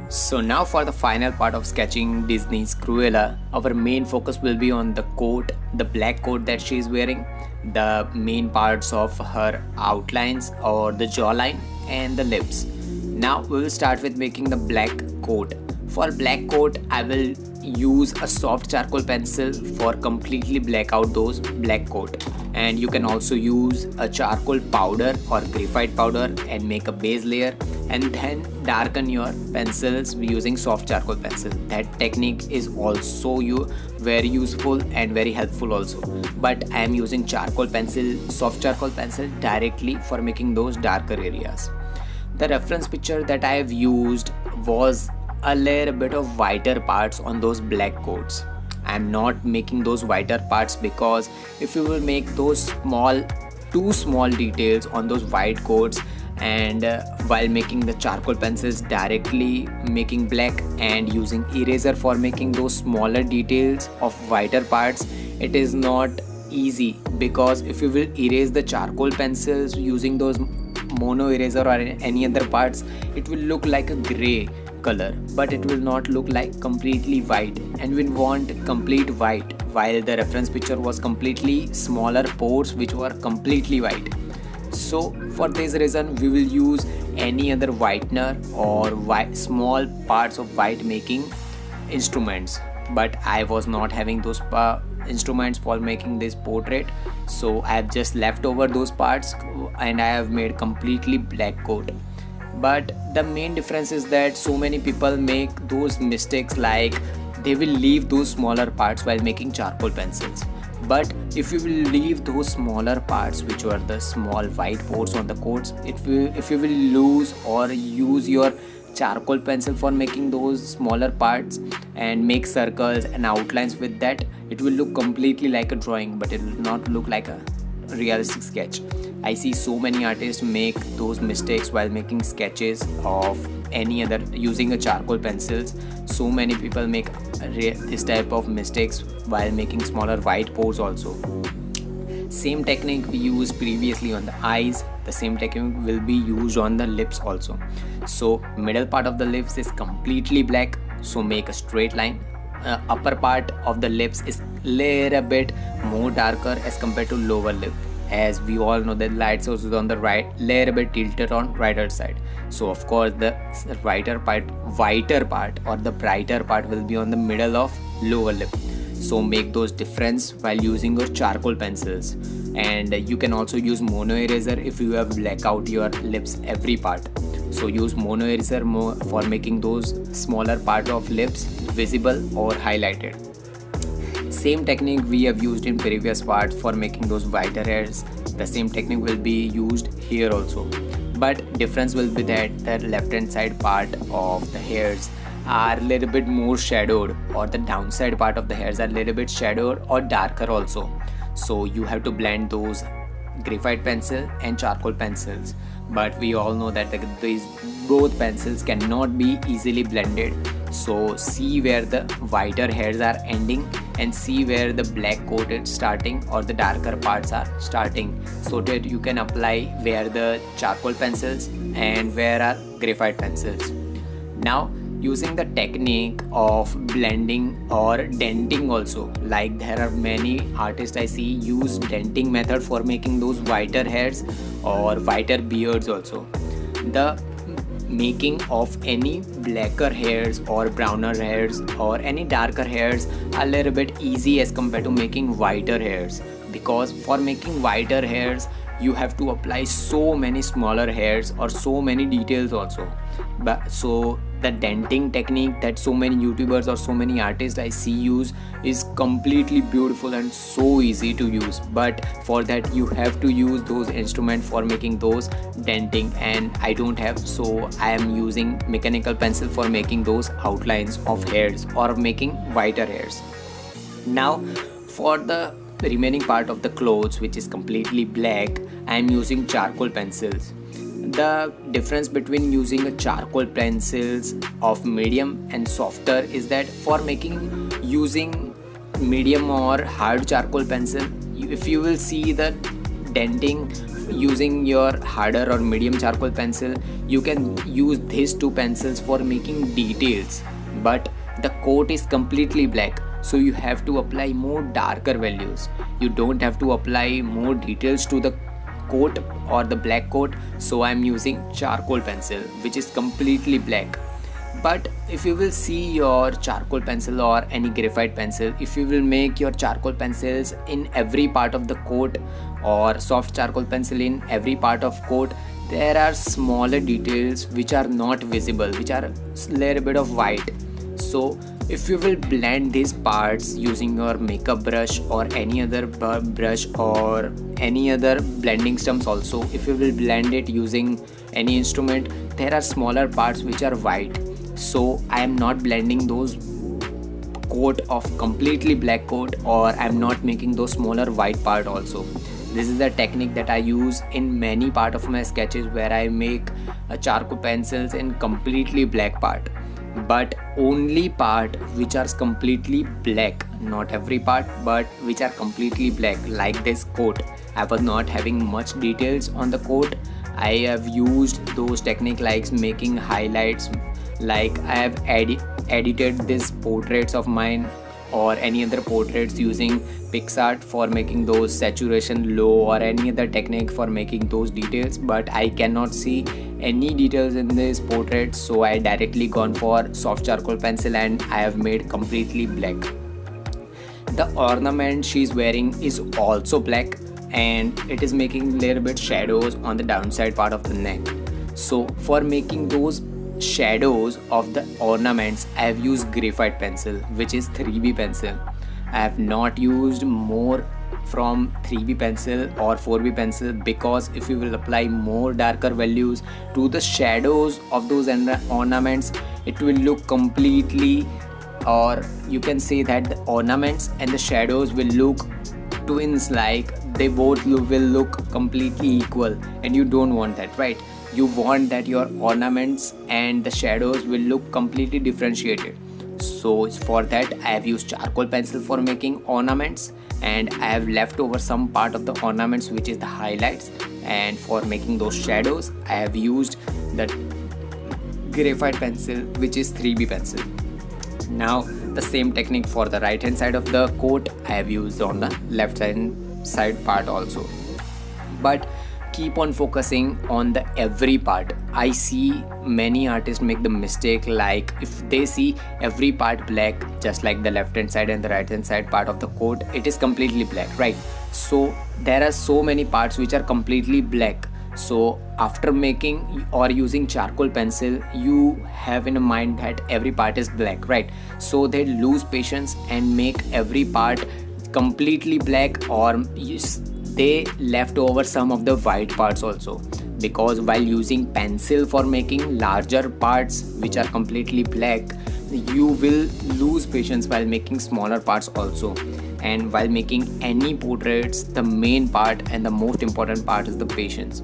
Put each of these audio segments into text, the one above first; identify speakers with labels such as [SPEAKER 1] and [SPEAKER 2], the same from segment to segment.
[SPEAKER 1] So now for the final part of sketching Disney's Cruella, our main focus will be on the coat, the black coat that she is wearing, the main parts of her outlines or the jawline and the lips. Now we will start with making the black coat. For black coat, I will use a soft charcoal pencil for completely black out those black coat, and you can also use a charcoal powder or graphite powder and make a base layer and then darken your pencils using soft charcoal pencil. That technique is also very useful and very helpful also, but I am using charcoal pencil, soft charcoal pencil directly for making those darker areas. The reference picture that I have used was a little bit of whiter parts on those black coats. I'm not making those whiter parts because if you will make those too small details on those white coats, and while making the charcoal pencils directly making black and using eraser for making those smaller details of whiter parts, it is not easy, because if you will erase the charcoal pencils using those mono eraser or any other parts, it will look like a gray color, but it will not look like completely white, and we want complete white, while the reference picture was completely smaller ports which were completely white. So for this reason we will use any other whitener or small parts of white making instruments, but I was not having those instruments for making this portrait, so I have just left over those parts and I have made completely black coat. But the main difference is that so many people make those mistakes, like they will leave those smaller parts while making charcoal pencils. But if you will leave those smaller parts, which were the small white ports on the coats, if you will lose or use your charcoal pencil for making those smaller parts and make circles and outlines with that, it will look completely like a drawing, but it will not look like a realistic sketch. I see so many artists make those mistakes while making sketches of any other using a charcoal pencils. So many people make this type of mistakes while making smaller white ports also. Same technique we used previously on the eyes, the same technique will be used on the lips also. So middle part of the lips is completely black, so make a straight line. Upper part of the lips is little bit more darker as compared to lower lip, as we all know that light source is on the right, little bit tilted on right hand side, so of course the whiter part or the brighter part will be on the middle of lower lip. So make those difference while using your charcoal pencils, and you can also use mono eraser if you have black out your lips every part. So use mono eraser for making those smaller part of lips visible or highlighted. Same technique we have used in previous part for making those whiter hairs, the same technique will be used here also, but difference will be that the left hand side part of the hairs are a little bit more shadowed, or the downside part of the hairs are a little bit shadowed or darker also. So you have to blend those graphite pencil and charcoal pencils, but we all know that these both pencils cannot be easily blended. So see where the whiter hairs are ending and see where the black coat is starting or the darker parts are starting, so that you can apply where the charcoal pencils and where are graphite pencils. Now using the technique of blending or denting also, like there are many artists I see use denting method for making those whiter hairs or whiter beards also. The making of any blacker hairs or browner hairs or any darker hairs are a little bit easy as compared to making whiter hairs, because for making whiter hairs you have to apply so many smaller hairs or so many details also. But so the denting technique that so many YouTubers or so many artists I see use is completely beautiful and so easy to use, but for that you have to use those instruments for making those denting, and I don't have, so I am using mechanical pencil for making those outlines of hairs or making whiter hairs. Now for the remaining part of the clothes, which is completely black, I am using charcoal pencils. The difference between using a charcoal pencils of medium and softer is that for making using medium or hard charcoal pencil, if you will see the denting using your harder or medium charcoal pencil, you can use these two pencils for making details, but the coat is completely black, so you have to apply more darker values. You don't have to apply more details to the coat or the black coat, so I'm using charcoal pencil which is completely black. But if you will see your charcoal pencil or any graphite pencil, if you will make your charcoal pencils in every part of the coat or soft charcoal pencil in every part of coat, there are smaller details which are not visible, which are little bit of white. So if you will blend these parts using your makeup brush or any other brush or any other blending stumps also, if you will blend it using any instrument, there are smaller parts which are white. So I am not blending those coat of completely black coat, or I am not making those smaller white part also. This is the technique that I use in many part of my sketches, where I make a charcoal pencils in completely black part, but only part which are completely black, not every part, but which are completely black. Like this coat, I was not having much details on the coat. I have used those technique like making highlights, like I have edited these portraits of mine or any other portraits using PixArt for making those saturation low or any other technique for making those details, but I cannot see any details in this portrait, so I directly gone for soft charcoal pencil and I have made completely black. The ornament she's wearing is also black, and it is making little bit shadows on the downside part of the neck. So for making those shadows of the ornaments, I have used graphite pencil, which is 3B pencil. I have not used more from 3B pencil or 4B pencil, because if you will apply more darker values to the shadows of those ornaments, it will look completely, or you can say that the ornaments and the shadows will look twins, like they both will look completely equal, and you don't want that, right? You want that your ornaments and the shadows will look completely differentiated. So for that I have used charcoal pencil for making ornaments, and I have left over some part of the ornaments which is the highlights, and for making those shadows I have used the graphite pencil, which is 3B pencil. Now the same technique for the right hand side of the coat I have used on the left hand side part also. But keep on focusing on the every part. I see many artists make the mistake, like if they see every part black, just like the left hand side and the right hand side part of the coat, it is completely black, right? So there are so many parts which are completely black. So after making or using charcoal pencil, you have in mind that every part is black, right? So they lose patience and make every part completely black, or they left over some of the white parts also, because while using pencil for making larger parts which are completely black, you will lose patience while making smaller parts also. And while making any portraits, the main part and the most important part is the patience.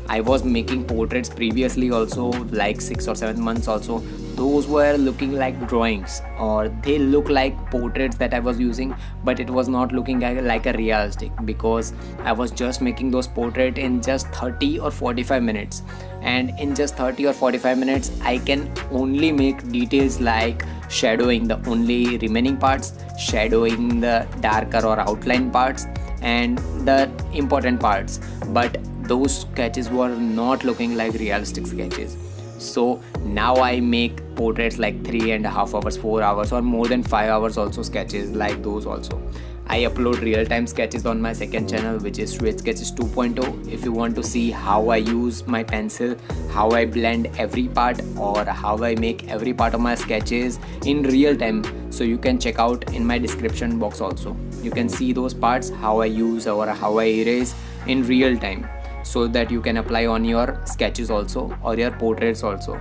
[SPEAKER 1] I was making portraits previously also, like 6 or 7 months also. Those were looking like drawings, or they look like portraits that I was using, but it was not looking like a realistic, because I was just making those portraits in just 30 or 45 minutes. And in just 30 or 45 minutes, I can only make details like shadowing the only remaining parts, shadowing the darker or outline parts, and the important parts. But those sketches were not looking like realistic sketches. So now I make portraits like 3.5 hours, 4 hours, or more than 5 hours also sketches like those also. I upload real-time sketches on my second channel, which is Shwet Sketches 2.0. If you want to see how I use my pencil, how I blend every part, or how I make every part of my sketches in real time, so you can check out in my description box also. You can see those parts, how I use or how I erase in real time, so that you can apply on your sketches also or your portraits also.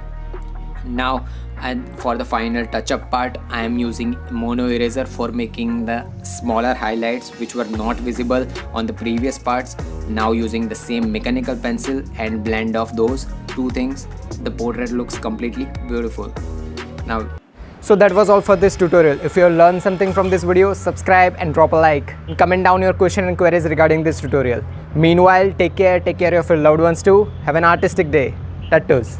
[SPEAKER 1] Now, and for the final touch-up part, I am using mono eraser for making the smaller highlights which were not visible on the previous parts. Now using the same mechanical pencil and blend of those two things, the portrait looks completely beautiful. Now
[SPEAKER 2] So that was all for this tutorial. If you have learned something from this video, subscribe and drop a like. And comment down your question and queries regarding this tutorial. Meanwhile, take care of your loved ones too. Have an artistic day. Tattoos.